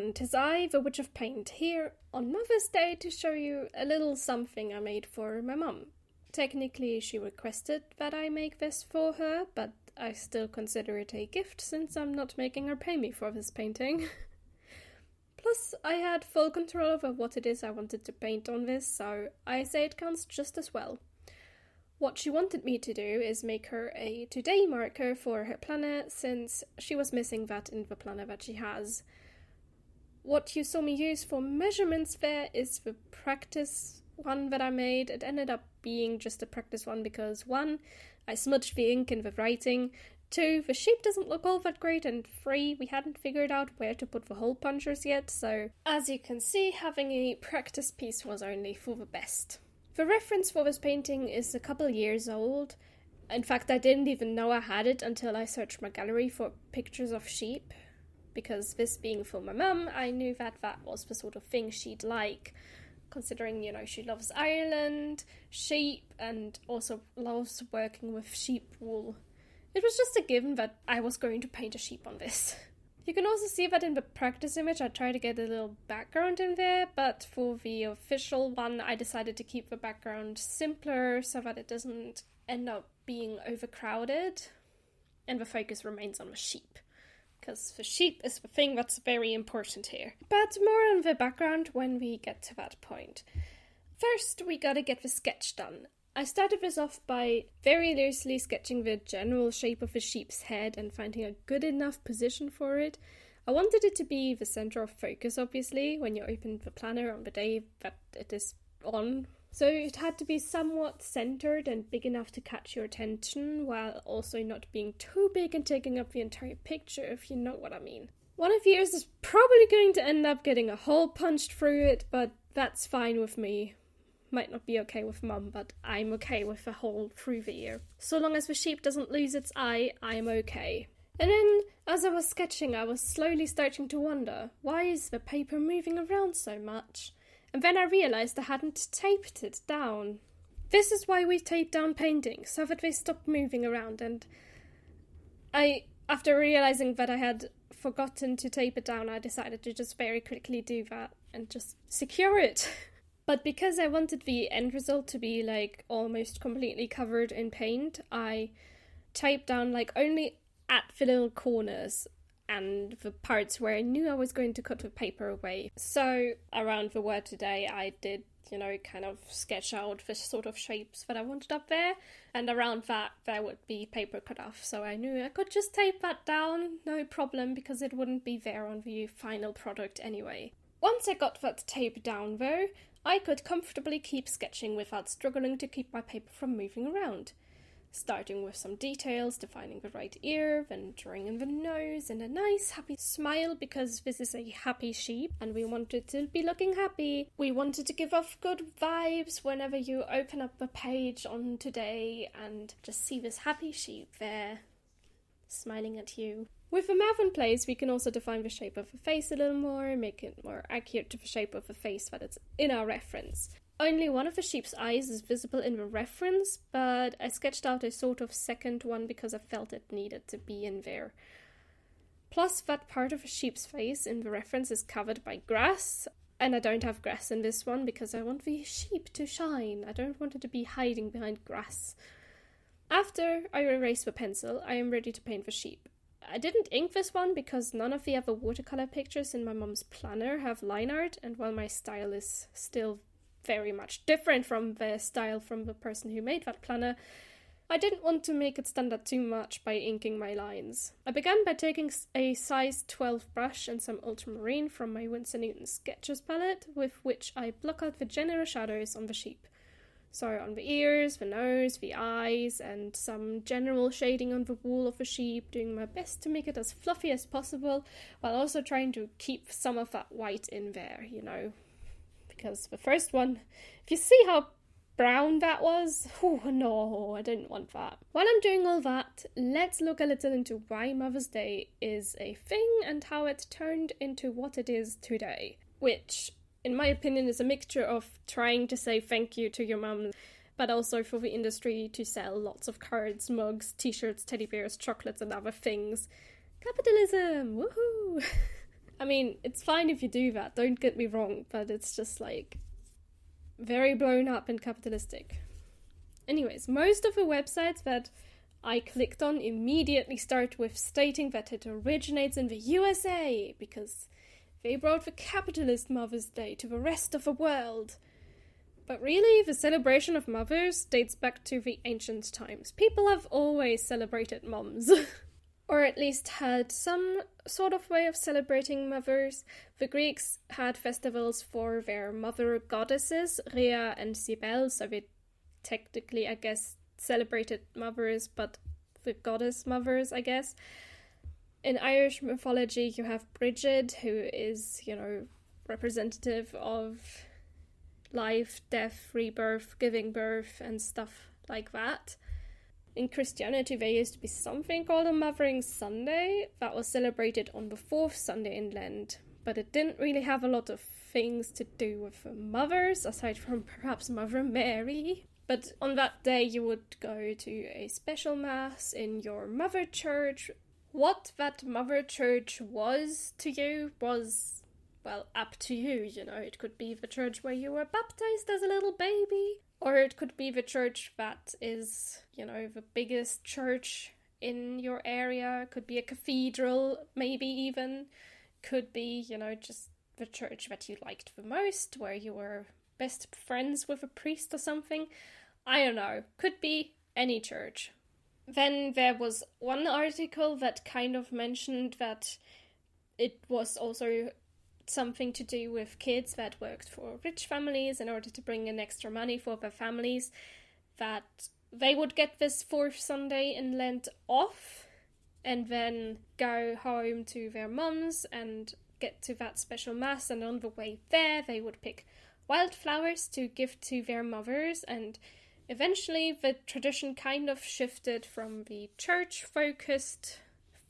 everyone, 'tis I, the Witch of Paint, here on Mother's Day to show you a little something I made for my mum. Technically, she requested that I make this for her, but I still consider it a gift since I'm not making her pay me for this painting. Plus, I had full control over what it is I wanted to paint on this, so I say it counts just as well. What she wanted me to do is make her a today marker for her planner, since she was missing that in the planner that she has. What you saw me use for measurements there is the practice one that I made. It ended up being just a practice one because 1, I smudged the ink in the writing, 2, the shape doesn't look all that great, and 3, we hadn't figured out where to put the hole punchers yet, so as you can see, having a practice piece was only for the best. The reference for this painting is a couple years old. In fact, I didn't even know I had it until I searched my gallery for pictures of sheep. Because this being for my mum, I knew that that was the sort of thing she'd like. Considering, she loves Ireland, sheep, and also loves working with sheep wool. It was just a given that I was going to paint a sheep on this. You can also see that in the practice image I tried to get a little background in there, but for the official one I decided to keep the background simpler so that it doesn't end up being overcrowded and the focus remains on the sheep. Because the sheep is the thing that's very important here. But more on the background when we get to that point. First, we gotta get the sketch done. I started this off by very loosely sketching the general shape of a sheep's head and finding a good enough position for it. I wanted it to be the center of focus, obviously, when you open the planner on the day that it is on. So it had to be somewhat centered and big enough to catch your attention, while also not being too big and taking up the entire picture, if you know what I mean. One of yours is probably going to end up getting a hole punched through it, but that's fine with me. Might not be okay with Mum, but I'm okay with a hole through the ear. So long as the sheep doesn't lose its eye, I'm okay. And then, as I was sketching, I was slowly starting to wonder, why is the paper moving around so much? And then I realised I hadn't taped it down. This is why we tape down paintings, so that they stop moving around, and after realising that I had forgotten to tape it down, I decided to just very quickly do that and just secure it. But because I wanted the end result to be almost completely covered in paint, I taped down only at the little corners and the parts where I knew I was going to cut the paper away. So around the word today I did, kind of sketch out the sort of shapes that I wanted up there, and around that there would be paper cut off, so I knew I could just tape that down, no problem, because it wouldn't be there on the final product anyway. Once I got that tape down though, I could comfortably keep sketching without struggling to keep my paper from moving around. Starting with some details, defining the right ear, then drawing in the nose, and a nice happy smile because this is a happy sheep and we wanted to be looking happy. We wanted to give off good vibes whenever you open up the page on today and just see this happy sheep there, smiling at you. With the mouth in place, we can also define the shape of the face a little more, make it more accurate to the shape of the face that it's in our reference. Only one of the sheep's eyes is visible in the reference, but I sketched out a sort of second one because I felt it needed to be in there. Plus, that part of a sheep's face in the reference is covered by grass, and I don't have grass in this one because I want the sheep to shine. I don't want it to be hiding behind grass. After I erase the pencil, I am ready to paint the sheep. I didn't ink this one because none of the other watercolour pictures in my mum's planner have line art, and while my style is still very much different from the style from the person who made that planner, I didn't want to make it stand out too much by inking my lines. I began by taking a size 12 brush and some ultramarine from my Winsor Newton Sketches palette, with which I block out the general shadows on the sheep. So on the ears, the nose, the eyes, and some general shading on the wool of the sheep, doing my best to make it as fluffy as possible, while also trying to keep some of that white in there, because the first one, if you see how brown that was, oh no, I didn't want that. While I'm doing all that, let's look a little into why Mother's Day is a thing and how it turned into what it is today, which, in my opinion, is a mixture of trying to say thank you to your mum, but also for the industry to sell lots of cards, mugs, t-shirts, teddy bears, chocolates and other things. Capitalism! Woohoo! I mean, it's fine if you do that, don't get me wrong, but it's just like very blown up and capitalistic. Anyways, most of the websites that I clicked on immediately start with stating that it originates in the USA because they brought the capitalist Mother's Day to the rest of the world. But really, the celebration of mothers dates back to the ancient times. People have always celebrated moms. Or at least had some sort of way of celebrating mothers. The Greeks had festivals for their mother goddesses, Rhea and Cybele, so they technically, I guess, celebrated mothers, but the goddess mothers, I guess. In Irish mythology, you have Bridget, who is, representative of life, death, rebirth, giving birth, and stuff like that. In Christianity, there used to be something called a Mothering Sunday that was celebrated on the fourth Sunday in Lent, but it didn't really have a lot of things to do with the mothers, aside from perhaps Mother Mary. But on that day, you would go to a special mass in your mother church. What that mother church was to you was, well, up to you, It could be the church where you were baptized as a little baby, or it could be the church that is, the biggest church in your area. Could be a cathedral, maybe even. Could be, just the church that you liked the most, where you were best friends with a priest or something. I don't know. Could be any church. Then there was one article that kind of mentioned that it was also something to do with kids that worked for rich families in order to bring in extra money for their families, that they would get this fourth Sunday in Lent off and then go home to their mums and get to that special mass, and on the way there they would pick wildflowers to give to their mothers, and eventually the tradition kind of shifted from the church-focused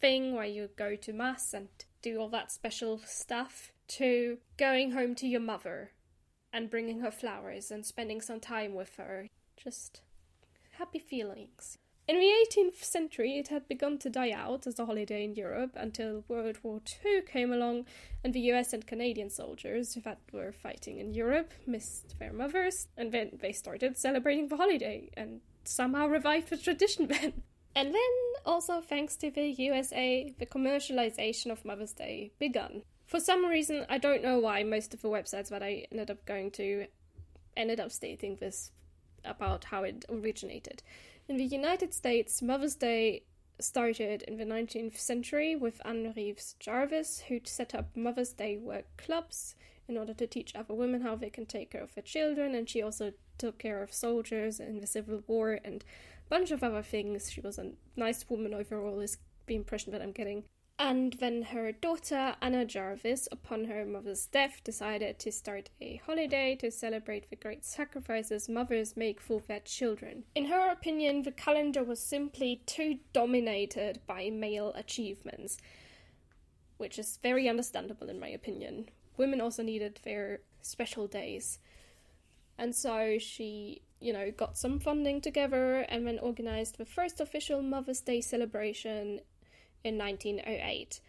thing where you go to mass and do all that special stuff to going home to your mother and bringing her flowers and spending some time with her. Just happy feelings. In the 18th century, it had begun to die out as a holiday in Europe until World War II came along and the US and Canadian soldiers that were fighting in Europe missed their mothers, and then they started celebrating the holiday and somehow revived the tradition then. And then, also thanks to the USA, the commercialization of Mother's Day begun. For some reason, I don't know why, most of the websites that I ended up going to ended up stating this about how it originated. In the United States, Mother's Day started in the 19th century with Anne Reeves Jarvis, who set up Mother's Day work clubs in order to teach other women how they can take care of their children, and she also took care of soldiers in the Civil War and a bunch of other things. She was a nice woman overall, is the impression that I'm getting. And then her daughter, Anna Jarvis, upon her mother's death, decided to start a holiday to celebrate the great sacrifices mothers make for their children. In her opinion, the calendar was simply too dominated by male achievements, which is very understandable in my opinion. Women also needed their special days. And so she, got some funding together and then organized the first official Mother's Day celebration in 1908.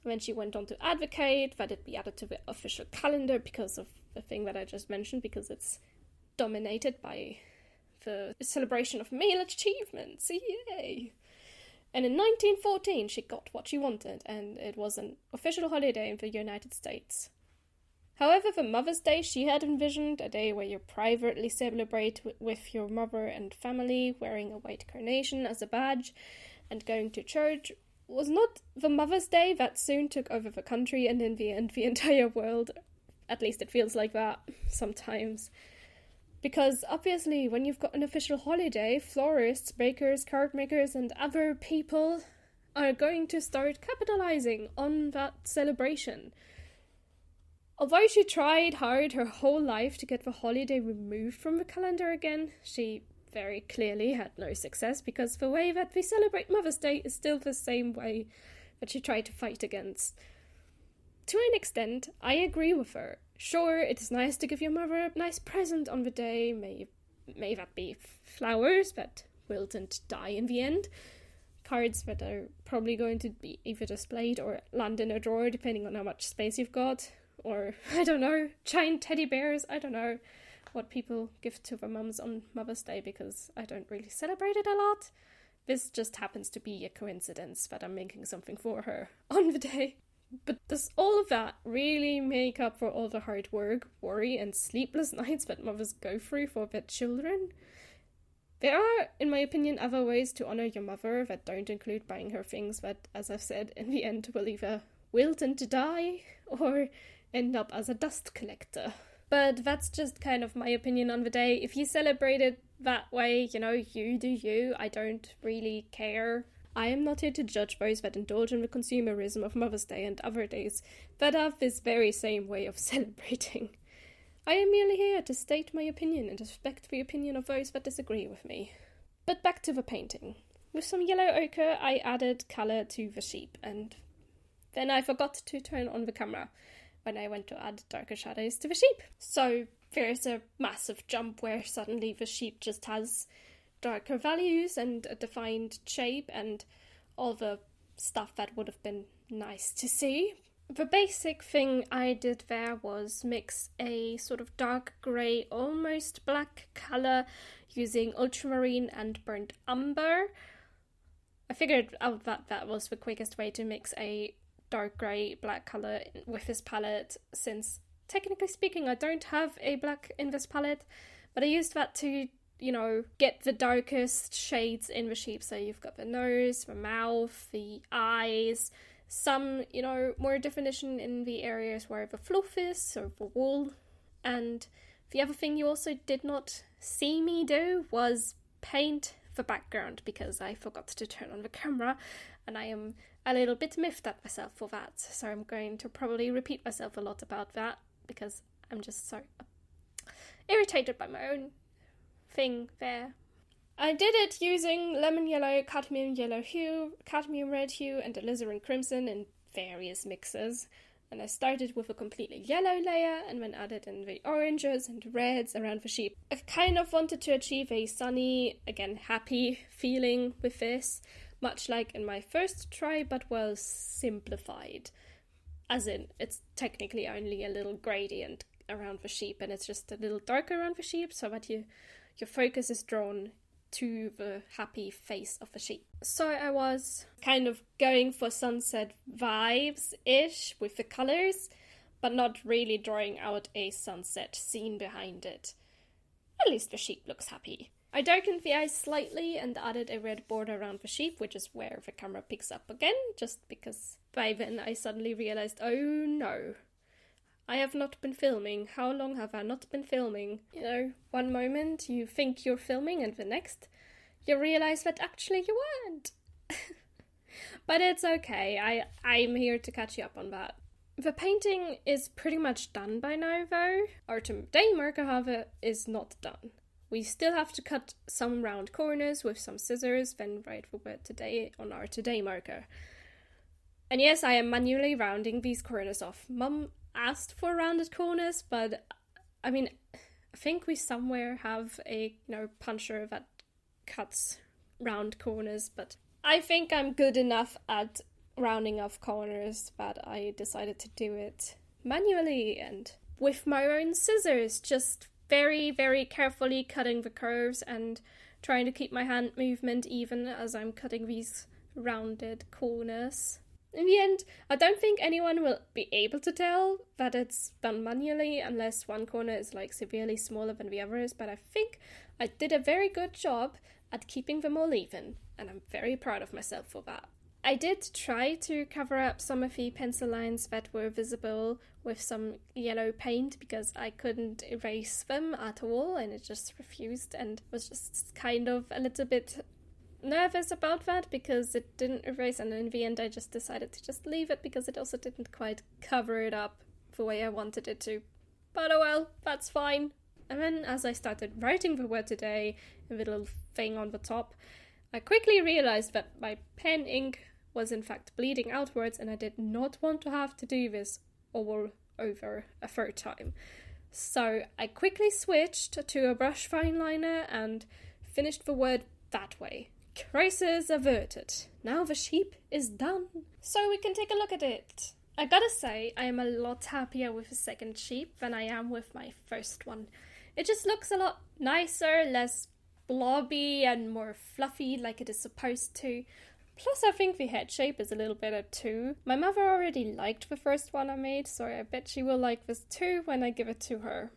Then she went on to advocate that it be added to the official calendar because of the thing that I just mentioned, because it's dominated by the celebration of male achievements. Yay! And in 1914 she got what she wanted, and it was an official holiday in the United States. However, for Mother's Day she had envisioned a day where you privately celebrate with your mother and family, wearing a white carnation as a badge and going to church, was not the Mother's Day that soon took over the country and in the end the entire world. At least it feels like that sometimes. Because obviously when you've got an official holiday, florists, bakers, card makers and other people are going to start capitalizing on that celebration. Although she tried hard her whole life to get the holiday removed from the calendar again, she very clearly had no success, because the way that we celebrate Mother's Day is still the same way that she tried to fight against. To an extent, I agree with her. Sure, it is nice to give your mother a nice present on the day, may that be flowers that wilt and die in the end. cards that are probably going to be either displayed or land in a drawer, depending on how much space you've got. Or, I don't know, giant teddy bears. I don't know what people give to their mums on Mother's Day, because I don't really celebrate it a lot. This just happens to be a coincidence that I'm making something for her on the day. But does all of that really make up for all the hard work, worry, and sleepless nights that mothers go through for their children? There are, in my opinion, other ways to honour your mother that don't include buying her things that, as I've said, in the end will either wilt and die or end up as a dust collector. But that's just kind of my opinion on the day. If you celebrate it that way, you know, you do you. I don't really care. I am not here to judge those that indulge in the consumerism of Mother's Day and other days that have this very same way of celebrating. I am merely here to state my opinion and respect the opinion of those that disagree with me. But back to the painting. With some yellow ochre, I added colour to the sheep, and then I forgot to turn on the camera when I went to add darker shadows to the sheep. So there's a massive jump where suddenly the sheep just has darker values and a defined shape and all the stuff that would have been nice to see. The basic thing I did there was mix a sort of dark grey, almost black colour using ultramarine and burnt umber. I figured out that that was the quickest way to mix a dark grey black colour with this palette, since technically speaking I don't have a black in this palette, but I used that to, you know, get the darkest shades in the sheep. So you've got the nose, the mouth, the eyes, some, you know, more definition in the areas where the fluff is, or the wool. And the other thing you also did not see me do was paint the background, because I forgot to turn on the camera, and I am a little bit miffed at myself for that. So I'm going to probably repeat myself a lot about that, because I'm just so irritated by my own thing there. I did it using lemon yellow, cadmium yellow hue, cadmium red hue, and alizarin crimson in various mixes. And I started with a completely yellow layer and then added in the oranges and reds around the sheep. I kind of wanted to achieve a sunny, again, happy feeling with this, much like in my first try, but well simplified. As in, it's technically only a little gradient around the sheep, and it's just a little darker around the sheep, so that your focus is drawn to the happy face of the sheep. So I was kind of going for sunset vibes-ish with the colours, but not really drawing out a sunset scene behind it. At least the sheep looks happy. I darkened the eyes slightly and added a red border around the sheep, which is where the camera picks up again, just because by then I suddenly realised, oh no, I have not been filming. How long have I not been filming? You know, one moment you think you're filming and the next you realise that actually you weren't. But it's okay, I'm here to catch you up on that. The painting is pretty much done by now though. Our today marker, however, is not done. We still have to cut some round corners with some scissors, then write the word today on our today marker. And yes, I am manually rounding these corners off. Mum asked for rounded corners, but I mean, I think we somewhere have a, you know, puncher that cuts round corners, but I think I'm good enough at rounding off corners that I decided to do it manually and with my own scissors, just very, very carefully cutting the curves and trying to keep my hand movement even as I'm cutting these rounded corners. In the end, I don't think anyone will be able to tell that it's done manually unless one corner is like severely smaller than the others, but I think I did a very good job at keeping them all even, and I'm very proud of myself for that. I did try to cover up some of the pencil lines that were visible with some yellow paint because I couldn't erase them at all and it just refused, and was just kind of a little bit nervous about that because it didn't erase, and in the end I just decided to just leave it because it also didn't quite cover it up the way I wanted it to. But oh well, that's fine. And then as I started writing the word today, a little thing on the top, I quickly realized that my pen ink was in fact bleeding outwards and I did not want to have to do this all over a third time. So I quickly switched to a brush fine liner and finished the word that way. Crisis averted. Now the sheep is done. So we can take a look at it. I gotta say, I am a lot happier with the second sheep than I am with my first one. It just looks a lot nicer, less blobby and more fluffy like it is supposed to. Plus I think the head shape is a little better too. My mother already liked the first one I made, so I bet she will like this too when I give it to her.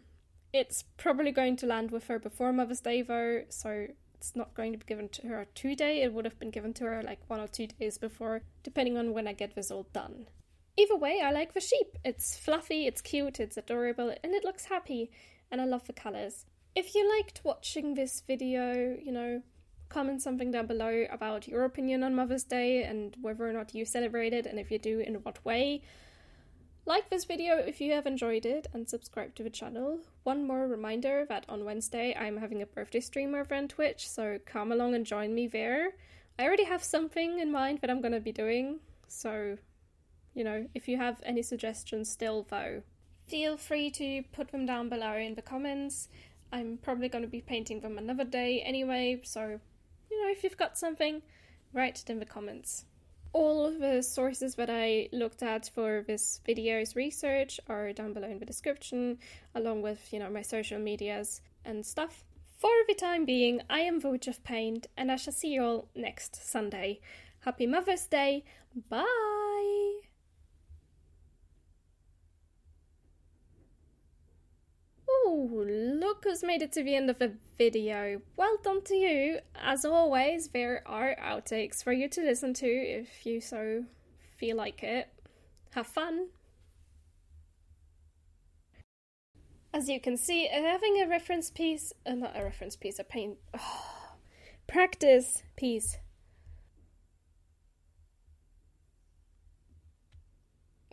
It's probably going to land with her before Mother's Day though, so it's not going to be given to her today. It would have been given to her like 1 or 2 days before, depending on when I get this all done. Either way, I like the sheep. It's fluffy, it's cute, it's adorable, and it looks happy. And I love the colours. If you liked watching this video, comment something down below about your opinion on Mother's Day and whether or not you celebrate it, and if you do, in what way. Like this video if you have enjoyed it, and subscribe to the channel. One more reminder that on Wednesday I'm having a birthday stream over on Twitch, so come along and join me there. I already have something in mind that I'm going to be doing, so if you have any suggestions still though, feel free to put them down below in the comments. I'm probably going to be painting them another day anyway, so, if you've got something, write it in the comments. All the sources that I looked at for this video's research are down below in the description, along with, my social medias and stuff. For the time being, I am the Witch of Paint, and I shall see you all next Sunday. Happy Mother's Day, bye! Oh, look who's made it to the end of the video. Well done to you. As always, there are outtakes for you to listen to if you so feel like it. Have fun. As you can see, having a reference piece, not a reference piece, practice piece.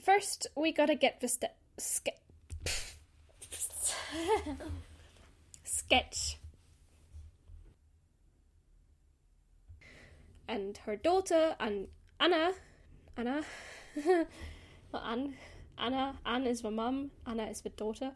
First, we gotta get the sketch. And her daughter, and Anna, not Anne is the mum, Anna is the daughter.